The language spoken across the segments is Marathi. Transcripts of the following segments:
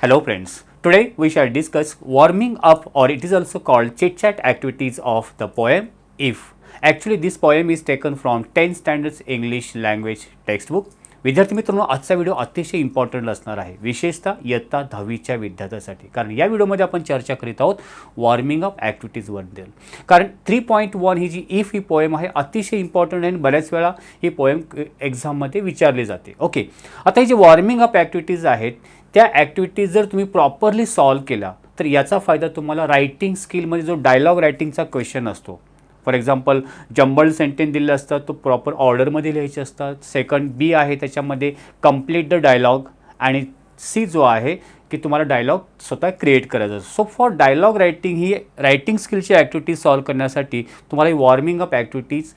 Hello friends, today we shall discuss warming up, or it is also called chit chat activities of the poem If. Actually this poem is taken from 10th standards English language textbook. विद्यार्थी मित्रांनो, आजचा व्हिडिओ अतिशय इम्पॉर्टंट असणार आहे, विशेषतः इयत्ता 10वीच्या विद्यार्थ्यांसाठी. कारण या व्हिडिओमध्ये आपण चर्चा करीत आहोत वॉर्मिंग अप ॲक्टिव्हिटीजबद्दल. कारण 3.1 ही जी इफ ही पोएम आहे अतिशय इम्पॉर्टंट आहे आणि बऱ्याच वेळा ही पोएम एक्झाममध्ये विचारली जाते. ओके, आता ही जी वॉर्मिंग अप ॲक्टिव्हिटीज आहेत त्या ॲक्टिव्हिटीज जर तुम्ही प्रॉपरली सॉल्व केला तर याचा फायदा तुम्हाला रायटिंग स्किलमध्ये जो डायलॉग रायटिंगचा क्वेश्चन असतो, फॉर एक्झाम्पल जंबल्ड सेंटेन्स दिले असतात तो प्रॉपर ऑर्डरमध्ये लिहायचे असतात. सेकंड बी आहे त्याच्यामध्ये कंप्लीट द डायलॉग, आणि सी जो आहे की तुम्हाला डायलॉग स्वतः क्रिएट करायचा असतो. सो फॉर डायलॉग रायटिंग ही रायटिंग स्किलची ॲक्टिव्हिटीज सॉल्व करण्यासाठी तुम्हाला ही वॉर्मिंग अप ॲक्टिव्हिटीज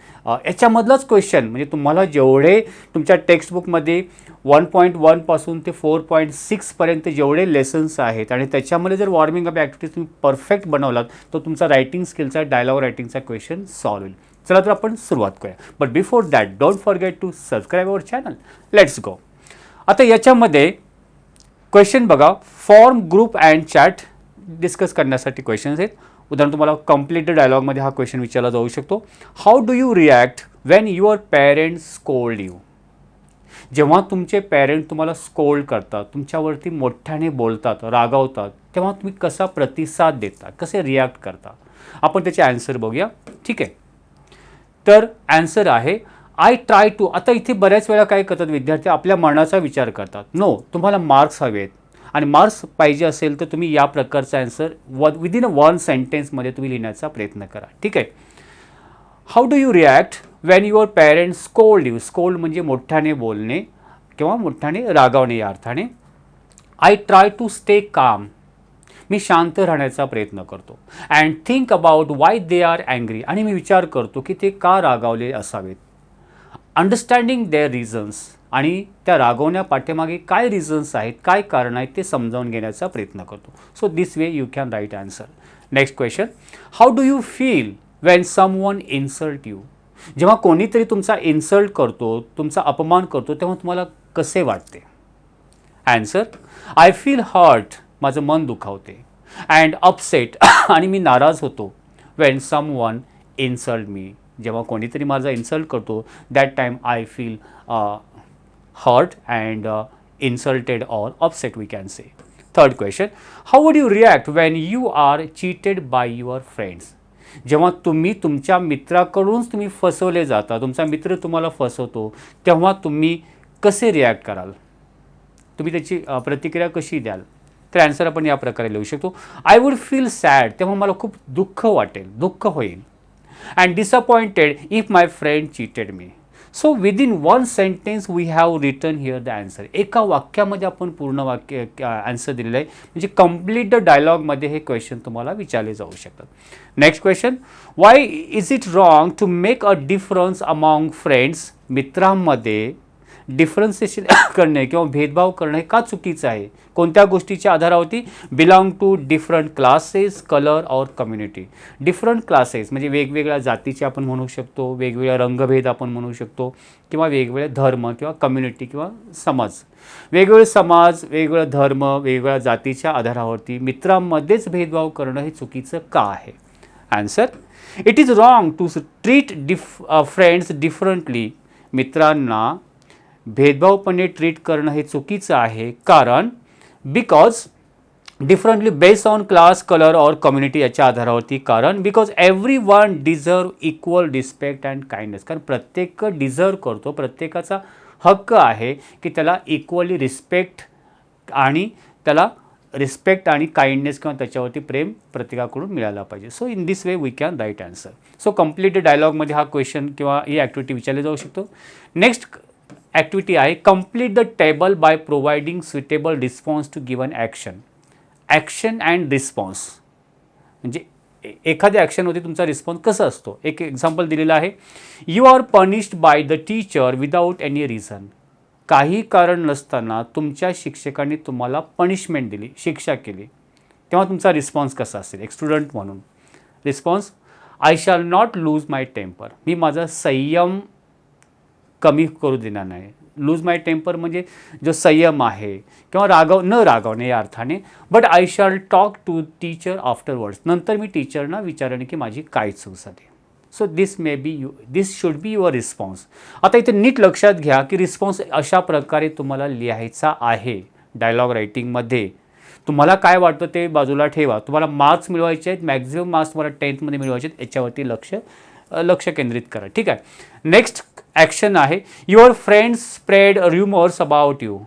याच्यामधलाच क्वेश्चन म्हणजे तुम्हाला जेवढे तुमच्या टेक्स्टबुकमध्ये 1.1 पासून ते 4.6 पर्यंत जेवढे लेसन्स आहेत आणि त्याच्यामध्ये जर वॉर्मिंग अप ॲक्टिव्हिटीज तुम्ही परफेक्ट बनवलात तर तुमचा रायटिंग स्किलचा डायलॉग रायटिंगचा क्वेश्चन सॉल्व होईल. चला तर आपण सुरुवात करूया. But before that don't forget to subscribe our channel. Let's go. आता याच्यामध्ये क्वेश्चन बघा, form group and chat discuss करण्यासाठी क्वेश्चन्स आहेत. उदाहरण तुम्हाला कंप्लीट डायलॉगमध्ये हा क्वेश्चन विचारला जाऊ शकतो. How do you react Wien your parents scold you? जेव्हा तुमचे पेरेंट तुम्हाला स्कोल्ड करतात, तुमच्यावरती मोठ्याने बोलतात, रागावतात, तेव्हा तुम्ही कसा प्रतिसाद देता, कसे रिॲक्ट करता? आपण त्याचे आन्सर बघूया. ठीक आहे, तर आन्सर आहे आय ट्राय टू. आता इथे बऱ्याच वेळा काय करतात विद्यार्थी, आपल्या मनाचा विचार करतात. नो, तुम्हाला मार्क्स हवेत आणि मार्क्स पाहिजे असेल तर तुम्ही या प्रकारचा आन्सर विदिन 1 सेंटेन्समध्ये तुम्ही लिहिण्याचा प्रयत्न करा. ठीक आहे. How do you react Wien your parents scold you? Scold म्हणजे मोठ्याने बोलणे किंवा मोठ्याने रागावणे या अर्थाने. I try to stay calm. मी शांत राहण्याचा प्रयत्न करतो. And think about why they are angry. आणि मी विचार करतो की ते का रागावले असावेत. Understanding their reasons. आणि त्या रागवण्या पाठीमागे काय रिझन्स आहेत, काय कारण आहेत ते समजावून घेण्याचा प्रयत्न करतो. So this way you can write answer. Next question, how do you feel Wien someone insult you? जेव्हा कोणीतरी तुमचा इन्सल्ट करतो, तुमचा अपमान करतो, तेव्हा तुम्हाला कसे वाटते? Answer, I feel hurt. माझं मन दुखावते. And upset. आणि मी नाराज होतो. When someone insult me. जेव्हा कोणीतरी माझा इन्सल्ट करतो that time I feel hurt and insulted or upset we can say. Third question, how would you react when you are cheated by your friends? जेव्हा तुम्ही तुमच्या मित्राकडूनच तुम्ही फसवले जाता, तुमचा मित्र तुम्हाला फसवतो, तेव्हा तुम्ही कसे रिॲक्ट कराल? तुम्ही त्याची प्रतिक्रिया कशी द्याल? तर आन्सर आपण या प्रकारे लिहू शकतो. I would feel sad. तेव्हा मला खूप दुःख वाटेल, दुःख होईल. And disappointed if my friend cheated me. So within 1 sentence we have written here the answer. एका वाक्यामध्ये आपण पूर्ण वाक्य आन्सर दिलेलं आहे. म्हणजे कंप्लीट द डायलॉगमध्ये हे क्वेश्चन तुम्हाला विचारले जाऊ शकतात. Next question, why is it wrong to make a difference among friends? मित्रांमध्ये डिफरन्सिएशन करणे किंवा भेदभाव करणे का चुकीचं आहे? कोणत्या गोष्टीच्या आधारावरती? Belong to different classes, colour और कम्युनिटी. डिफरंट क्लासेस म्हणजे वेगवेगळ्या जातीचे आपण म्हणू शकतो, वेगवेगळ्या रंगभेद आपण म्हणू शकतो, किंवा वेगवेगळे धर्म किंवा कम्युनिटी किंवा समाज. वेगवेगळे समाज, वेगवेगळा धर्म, वेगवेगळ्या जातीच्या आधारावरती मित्रांमध्येच भेदभाव करणं हे चुकीचं का आहे? Answer, it is wrong to treat friends differently. मित्रांना भेदभावपणे ट्रीट करणं हे चुकीचं आहे. कारण because differently based on class, colour और कम्युनिटी याच्या आधारावरती. कारण because every one deserve equal respect and kindness. कारण प्रत्येक डिझर्व करतो, प्रत्येकाचा हक्क आहे की त्याला इक्वली रिस्पेक्ट आणि त्याला रिस्पेक्ट आणि काइंडनेस किंवा त्याच्यावरती प्रेम प्रत्येकाकडून मिळाला पाहिजे. So in this way we can write answer. So complete डायलॉगमध्ये हा क्वेश्चन किंवा ही ॲक्टिव्हिटी विचारली जाऊ शकतो. नेक्स्ट ॲक्टिव्हिटी आहे complete the table by providing suitable response to given action. Action and response म्हणजे एखाद्या ॲक्शनवरती तुमचा रिस्पॉन्स कसा असतो. एक एक्झाम्पल दिलेलं आहे, you are punished by the teacher without any reason. काही कारण नसताना तुमच्या शिक्षकांनी तुम्हाला पनिशमेंट दिली, शिक्षा केली, तेव्हा तुमचा रिस्पॉन्स कसा असेल? एक स्टुडंट म्हणून response, I shall not lose my temper. मी माझा संयम कमी करू देणार नाही. लूज माय टेम्पर म्हणजे जो संयम आहे किंवा न रागवणे या अर्थाने. But I shall talk to teacher afterwards, नंतर मी टीचरना विचारेन की माझी काय चूक झाली. So this should be your response. आता इथे नीट लक्षात घ्या की रिस्पॉन्स अशा प्रकारे तुम्हाला लिहायचा आहे डायलॉग रायटिंगमध्ये. तुम्हाला काय वाटतं ते बाजूला ठेवा. तुम्हाला मार्क्स मिळवायचे आहेत, मॅक्झिमम मार्क्स तुम्हाला 10th मिळवायचे आहेत, याच्यावरती लक्ष केंद्रित करा. ठीक आहे. नेक्स्ट ॲक्शन आहे your friends spread rumours about you.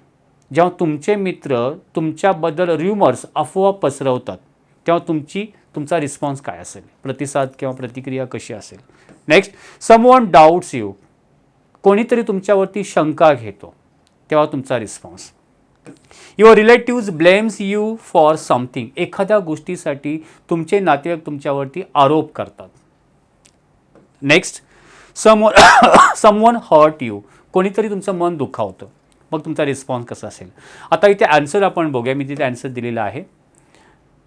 जेव्हा तुमचे मित्र तुमच्याबद्दल र्युमर्स अफवा पसरवतात तेव्हा तुमचा रिस्पॉन्स काय असेल, प्रतिसाद किंवा प्रतिक्रिया कशी असेल. Next someone doubts you. कोणीतरी तुमच्यावरती शंका घेतो तेव्हा तुमचा response. Your relatives blames you for something. एखाद्या गोष्टीसाठी तुमचे नातेवाईक तुमच्यावरती आरोप करतात. Next someone hurt you. कोणीतरी तुमचं मन दुखावतं, मग तुमचा रिस्पॉन्स कसा असेल. आता इथे आन्सर आपण बघूया. मी तिथे आन्सर दिलेला आहे.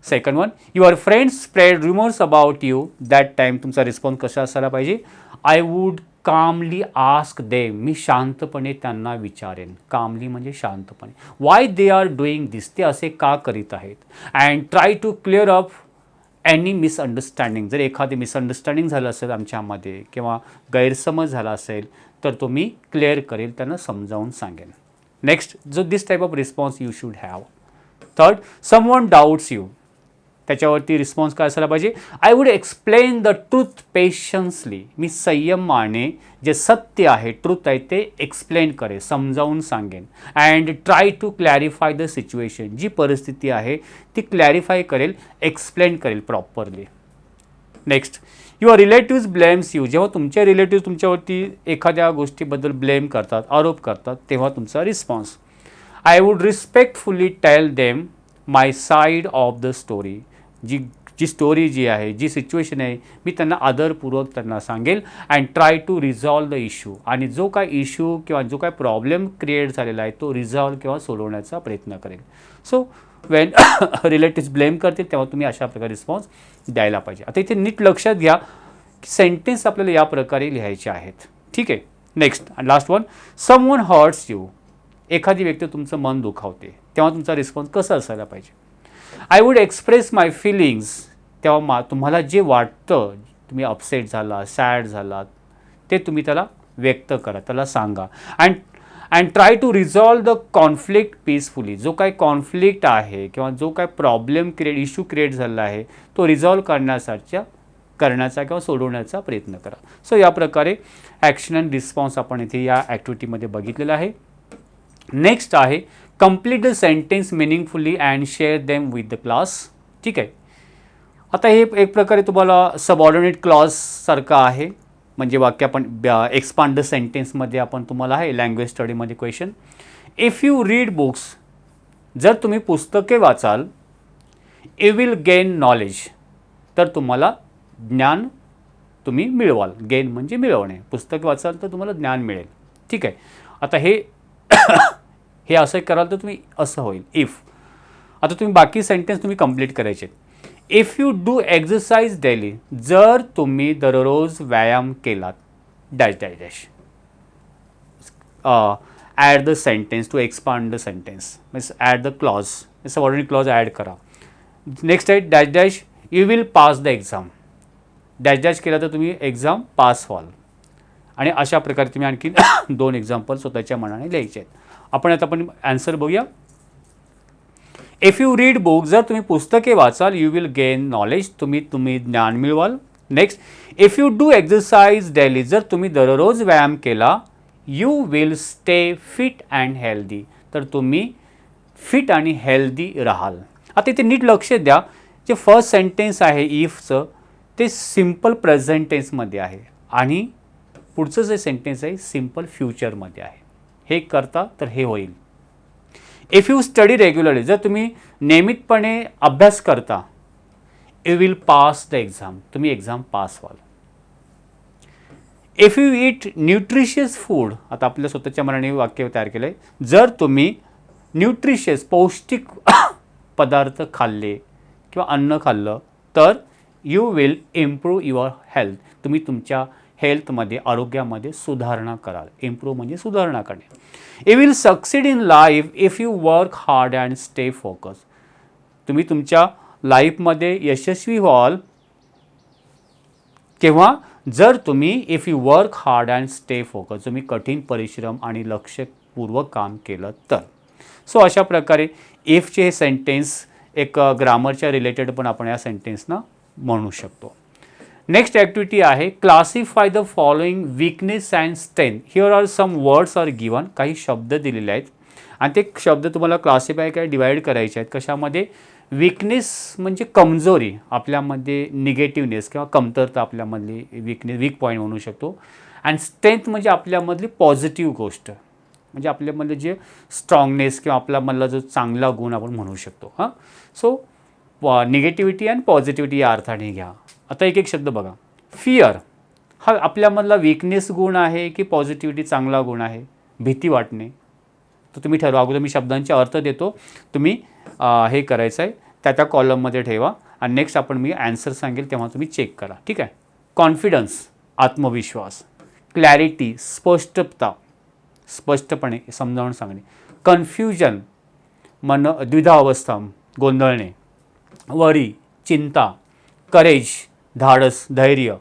Second one your friends spread rumours about you. That time तुमचा रिस्पॉन्स कसा असायला पाहिजे. I would calmly ask them. मी शांतपणे त्यांना विचारेन. कामली म्हणजे शांतपणे. Why they are doing this. ते असे का करीत आहेत. And try to clear up any misunderstanding. जर एखादी मिसअंडरस्टँडिंग झालं असेल आमच्यामध्ये किंवा गैरसमज झाला असेल तर तो मी क्लिअर करेल, त्यांना समजावून सांगेन. Next this type of response you should have. Third someone doubts you. त्याच्यावरती रिस्पॉन्स काय असायला पाहिजे. I would explain the truth patiently. मी संयमाने जे सत्य आहे, ट्रूथ आहे ते एक्सप्लेन करेन, समजावून सांगेन. And try to clarify the situation. जी परिस्थिती आहे ती क्लॅरिफाय करेल, एक्सप्लेन करेल properly. Next your relatives blames you. जेव्हा तुमचे रिलेटिव्ह तुमच्यावरती एखाद्या गोष्टीबद्दल ब्लेम करतात, आरोप करतात, तेव्हा तुमचा response. I would respectfully tell them my side of the story. जी स्टोरी जी आहे, जी सिच्युएशन आहे, मी त्यांना आदरपूर्वक त्यांना सांगेल. And try to resolve the issue. आणि जो काय इश्यू किंवा जो काय प्रॉब्लेम क्रिएट झालेला आहे तो रिझॉल्व किंवा सोडवण्याचा प्रयत्न करेल. सो वेन रिलेटिव्स ब्लेम करतील तेव्हा तुम्ही अशा प्रकारे रिस्पॉन्स द्यायला पाहिजे. आता इथे नीट लक्षात घ्या की सेंटेन्स आपल्याला या प्रकारे लिहायचे आहेत. ठीक आहे. Next last one someone hurts you. एखादी व्यक्ती तुमचं मन दुखावते तेव्हा तुमचा रिस्पॉन्स कसा असायला पाहिजे. I would express my feelings. तेव्हा तुम्हाला जे वाटतं, तुम्ही अपसेट झाला, सॅड झालात, ते तुम्ही त्याला व्यक्त करा, त्याला सांगा. And try to resolve the conflict peacefully. जो काय कॉन्फ्लिक्ट आहे किंवा जो काय प्रॉब्लेम इश्यू क्रिएट झाला आहे तो रिझॉल्व करण्याचा किंवा सोडवण्याचा प्रयत्न करा. सो या प्रकारे ॲक्शन अँड रिस्पॉन्स आपण इथे या ॲक्टिव्हिटीमध्ये बघितलेलं आहे. नेक्स्ट आहे complete the sentence meaningfully and share them with the class. ठीक आहे. आता हे एक प्रकारे तुम्हाला सबऑर्डिनेट क्लॉज सारखं आहे. म्हणजे वाक्य आपण एक्सपांड द सेंटेन्समध्ये आपण तुम्हाला आहे लँग्वेज स्टडीमध्ये question. If you read books. जर तुम्ही पुस्तके वाचाल, यू विल गेन नॉलेज. तर तुम्हाला ज्ञान तुम्ही मिळवाल. गेन म्हणजे मिळवणे. पुस्तक वाचाल तर तुम्हाला ज्ञान मिळेल. ठीक आहे. आता हे असं कराल तर तुम्ही असं होईल. इफ. आता तुम्ही बाकी सेंटेन्स तुम्ही कंप्लीट करायचे. If you do exercise daily. जर तुम्ही दररोज व्यायाम केलात dash dash dash. Add the sentence to expand the sentence means add the clause. Subordinate clause add करा. नेक्स्ट आहे dash dash you will pass the exam. Dash dash केला तर तुम्ही एक्झाम पास व्हाल. आणि अशा प्रकारे तुम्ही आणखी 2 एक्झाम्पल स्वतःच्या मनाने लिहायचे आहेत. आपण आन्सर बघूया. If you read book. जर तुम्ही पुस्तके वाचाल, यू विल गेन नॉलेज. तुम्ही ज्ञान मिळवाल. Next if you do exercise daily. जर तुम्ही दररोज व्यायाम केला, you will stay fit and healthy. तर तुम्ही फिट आणि हेल्दी राहाल. आता इथे नीट लक्ष द्या. जे फर्स्ट सेंटेन्स आहे इफचं ते सिम्पल प्रेझेंट टेन्समध्ये आहे आणि पुढचं जे सेंटेन्स आहे सिम्पल फ्युचरमध्ये आहे. हे करता तर हे होईल. If you study regularly. जर तुम्ही नियमितपणे अभ्यास करता, you will pass the exam. तुम्ही एक्झाम पास व्हाल. If you eat nutritious food. आता आपल्या स्वतःच्या मनाने वाक्य तयार केलं आहे. जर तुम्ही न्यूट्रिशियस पौष्टिक पदार्थ खाल्ले किंवा अन्न खाल्लं तर you will improve your health. तुम्ही तुमच्या हेल्थमध्ये, आरोग्यामध्ये सुधारणा कराल. इम्प्रूव्ह म्हणजे सुधारणा करणे. You will succeed in life if you work hard and stay focus. तुम्ही तुमच्या लाईफमध्ये यशस्वी व्हाल केव्हा, जर तुम्ही if you work hard and stay focus, तुम्ही कठीण परिश्रम आणि लक्षपूर्वक काम केलं तर. सो अशा प्रकारे इफचे हे सेंटेन्स एक ग्रामरच्या रिलेटेड पण आपण या सेंटेन्सना म्हणू शकतो. नेक्स्ट ॲक्टिव्हिटी आहे classify the following weakness and strength. Here are some words are given. काही शब्द दिलेले आहेत आणि ते शब्द तुम्हाला क्लासिफाय काय डिवाइड करायचे आहेत. कशामध्ये? वीकनेस म्हणजे कमजोरी, आपल्यामध्ये निगेटिव्हनेस किंवा कमतरता आपल्यामधली वीक पॉईंट म्हणू शकतो. अँड स्ट्रेंथ म्हणजे आपल्यामधली पॉझिटिव्ह गोष्ट, म्हणजे आपल्यामध्ये जे स्ट्रॉंगनेस किंवा आपल्यामधला जो चांगला गुण आपण म्हणू शकतो. हां, सो निगेटिव्हिटी अँड पॉझिटिव्हिटी या अर्थाने घ्या. आता एक एक शब्द बघा. फिअर हा आपल्यामधला वीकनेस गुण आहे की पॉझिटिव्हिटी चांगला गुण आहे? भीती वाटणे. तर तुम्ही ठरवा. अगोदर मी शब्दांचे अर्थ देतो, तुम्ही हे करायचं आहे त्या कॉलममध्ये ठेवा आणि नेक्स्ट आपण मी ॲन्सर सांगेल तेव्हा तुम्ही चेक करा. ठीक आहे. कॉन्फिडन्स आत्मविश्वास, क्लॅरिटी स्पष्टता स्पष्टपणे समजावून सांगणे, कन्फ्युजन द्विधावस्था गोंधळणे, वरी चिंता, करेज धाडस धैर्य,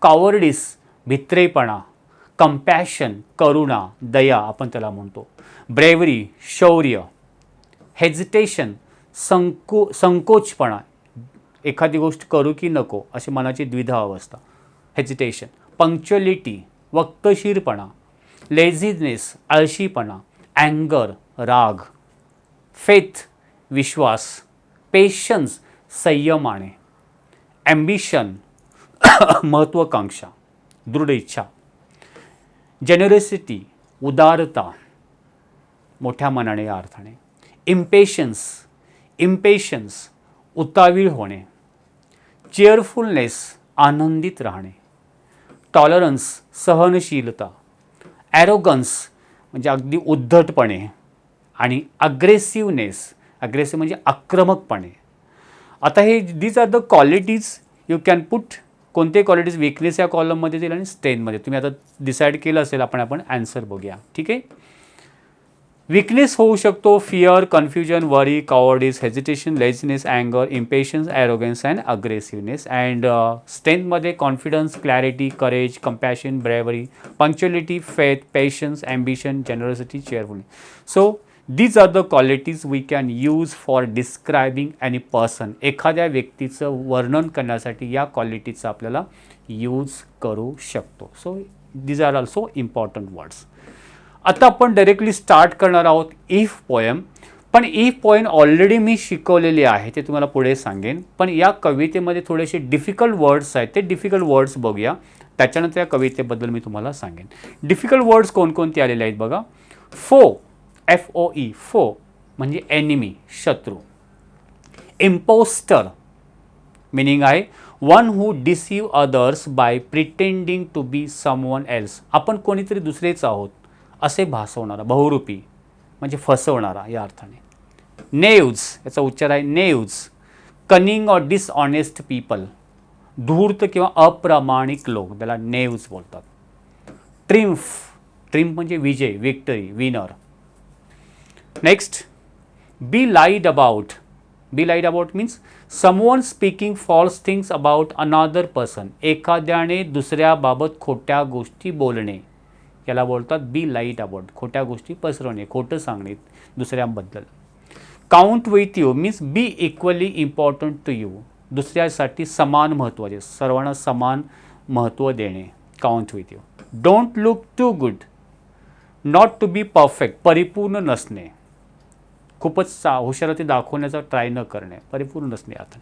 कॉवर्डिस भित्रेपणा, कंपॅशन करुणा दया आपण त्याला म्हणतो, ब्रेवरी शौर्य, हेजिटेशन संकोचपणा, एखादी गोष्ट करू की नको अशी मनाची द्विधा अवस्था हेजिटेशन, पंक्च्युअलिटी वक्तशीरपणा, लेझीनेस आळशीपणा, अँगर राग, फेथ विश्वास, पेशन्स संयमाने, ॲम्बिशन महत्त्वाकांक्षा दृढ इच्छा, जेनरसिटी उदारता मोठ्या मनाने या अर्थाने, इम्पेशन्स उतावीळ होणे, चेअरफुलनेस आनंदित राहणे, टॉलरन्स सहनशीलता, ॲरोगन्स म्हणजे अगदी उद्धटपणे आणि अग्रेसिव्हनेस म्हणजे आक्रमकपणे. आता हे these are the qualities you can put. कोणते क्वालिटीज वीकनेस या कॉलममध्ये येतील आणि स्ट्रेंथमध्ये. तुम्ही आता डिसाईड केलं असेल. आपण ॲन्सर बघूया. ठीक आहे. वीकनेस होऊ शकतो fear, confusion, worry, cowardice, hesitation, laziness, अँगर, impatience, arrogance and aggressiveness. And स्ट्रेंथमध्ये confidence, clarity, courage, compassion, bravery, punctuality, faith, patience, ambition, generosity, cheerfulness. So these are the qualities we can use for describing any person. एखाद्या व्यक्तीचं वर्णन करण्यासाठी या क्वालिटीचा आपल्याला यूज करू शकतो. So these are also important words. आता आपण डायरेक्टली स्टार्ट करणार आहोत इफ पोएम. पण इफ पोएम ऑलरेडी मी शिकवलेली आहे, ते तुम्हाला पुढे सांगेन. पण या कवितेमध्ये थोडेसे डिफिकल्ट वर्ड्स आहेत, ते डिफिकल्ट वर्ड्स बघूया. त्याच्यानंतर या कवितेबद्दल मी तुम्हाला सांगेन. डिफिकल्ट वर्ड्स कोणकोणते आलेले आहेत बघा. FOE फो म्हणजे एनिमी शत्रू. इम्पोस्टर मिनिंग आहे one who deceive others by pretending to be someone else. आपण कोणीतरी दुसरेच आहोत असे भासवणारा. बहुरूपी म्हणजे फसवणारा या अर्थाने. नेव्ज याचा उच्चार आहे नेव्ज. कनिंग और डिसऑनेस्ट पीपल धूर्त किंवा अप्रामाणिक लोक त्याला नेव्ज बोलतात. ट्रिम्फ म्हणजे विजय victory winner. Next be lied about. Be lied about means someone speaking false things about another person. एखाद्याने दुसऱ्याबाबत खोट्या गोष्टी बोलणे याला बोलतात बी लाईड अबाउट. खोट्या गोष्टी पसरवणे खोटं सांगणे दुसऱ्याबद्दल. Count with you means be equally important to you. दुसऱ्यासाठी समान महत्त्वाचे सर्वांना समान महत्त्व देणे. Count with you. Don't look too good not to be perfect. परिपूर्ण नसणे खूपच हुशारती दाखवण्याचा ट्राय न करणे परिपूर्ण नसणे आता.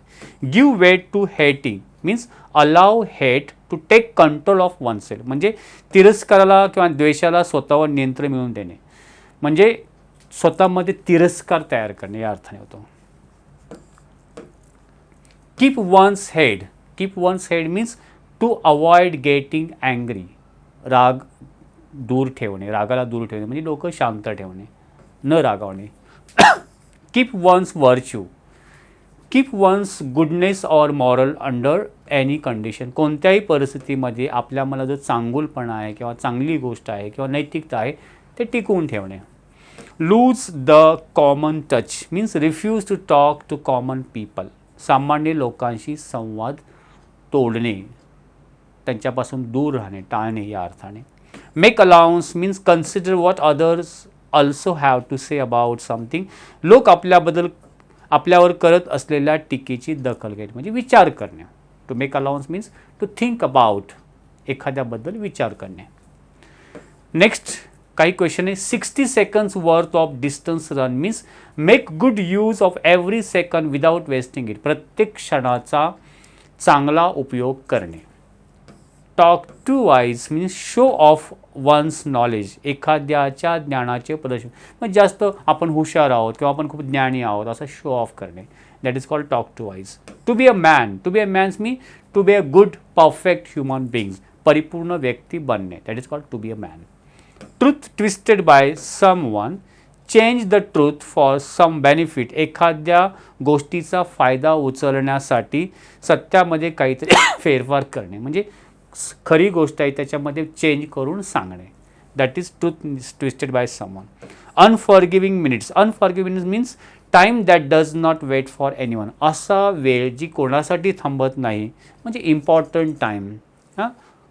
Give weight to hating means allow hate to take control of oneself. म्हणजे तिरस्काराला किंवा द्वेषाला स्वतःवर नियंत्रण मिळवून देणे म्हणजे स्वतःमध्ये तिरस्कार तयार करणे या अर्थाने होतो. Keep one's head. Keep one's head means to avoid getting angry. राग दूर ठेवणे रागाला दूर ठेवणे म्हणजे डोकं शांत ठेवणे न रागावणे. Keep one's virtue. Keep one's goodness और मॉरल अंडर एनी कंडिशन, कोणत्याही परिस्थितीमध्ये आपल्या मला जो चांगुलपणा आहे किंवा चांगली गोष्ट आहे किंवा नैतिकता आहे ते टिकवून ठेवणे. Lose the common touch means refuse to talk to common people, सामान्य लोकांशी संवाद तोडणे, त्यांच्यापासून दूर राहणे, टाळणे या अर्थाने. Make allowance means consider what others also have to say about something, लोक आपल्यावर करत असलेल्या टीकेची दखल घेणे म्हणजे विचार करणे. To make allowance means to think about, एखाद्याबद्दल विचार करणे. नेक्स्ट काही क्वेश्चन आहे. 60 seconds worth of distance run means make good use of every second without wasting it, प्रत्येक क्षणाचा चांगला उपयोग करणे. Talk too wise means show off one's knowledge, एखाद्याच्या ज्ञानाचे प्रदर्शन म्हणजे जास्त आपण हुशार आहोत किंवा आपण खूप ज्ञानी आहोत असं शो ऑफ करणे. That is called talk too wise. To be a man, to be a man's me to be a good perfect human being, परिपूर्ण व्यक्ती बनणे. That is called to be a man. Truth twisted by someone, change the truth for some benefit, एखाद्या गोष्टीचा फायदा उचलण्यासाठी सत्यामध्ये काहीतरी फेरफार करणे म्हणजे खरी गोष्ट आहे त्याच्यामध्ये चेंज करून सांगणे. That is truth twisted by someone. Unforgiving minutes, unforgiving means time that does not wait for anyone, असा वेळ जी कोणासाठी थांबत नाही म्हणजे इम्पॉर्टंट टाईम,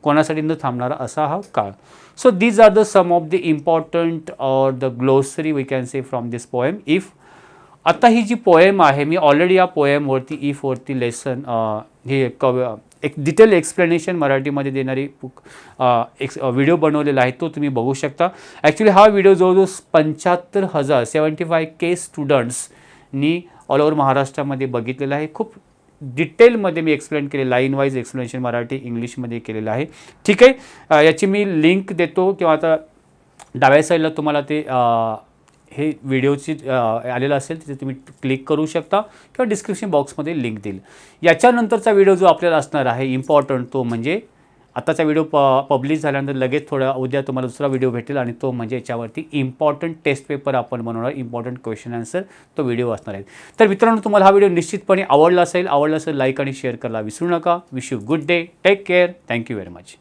कोणासाठी न थांबणारा असा हा काळ. So these are the some of the important or the glossary we can say from this poem. If आता ही जी पोएम आहे मी ऑलरेडी या पोएमवरती इफवरती लेसन हे एक डिटेल एक्सप्लेनेशन मराठीमध्ये देणारी एक व्हिडिओ बनवलेला आहे तो तुम्ही बघू शकता. ॲक्च्युली हा व्हिडिओ जवळजवळ 75,000 75K स्टुडंट्सनी ऑल ओव्हर महाराष्ट्रामध्ये बघितलेला आहे. खूप डिटेलमध्ये मी एक्सप्लेन केले, लाईन वाईज एक्सप्लेनेशन मराठी इंग्लिशमध्ये केलेलं आहे. ठीक आहे, याची मी लिंक देतो किंवा आता डाव्या साईडला तुम्हाला ते हे व्हिडिओची आलेलं असेल तिथे तुम्ही क्लिक करू शकता किंवा डिस्क्रिप्शन बॉक्समध्ये लिंक देईल. याच्यानंतरचा व्हिडिओ जो आपल्याला असणार आहे इम्पॉर्टंट तो म्हणजे आताचा व्हिडिओ पब्लिश झाल्यानंतर लगेच थोडा उद्या तुम्हाला दुसरा व्हिडिओ भेटेल आणि तो म्हणजे याच्यावरती इम्पॉर्टंट टेस्ट पेपर आपण बनवणार, इम्पॉर्टंट क्वेश्चन आन्सर तो व्हिडिओ असणार आहे. तर मित्रांनो तुम्हाला हा व्हिडिओ निश्चितपणे आवडला असेल लाईक आणि शेअर करायला विसरू नका. Wish you good day, take care, thank you very much.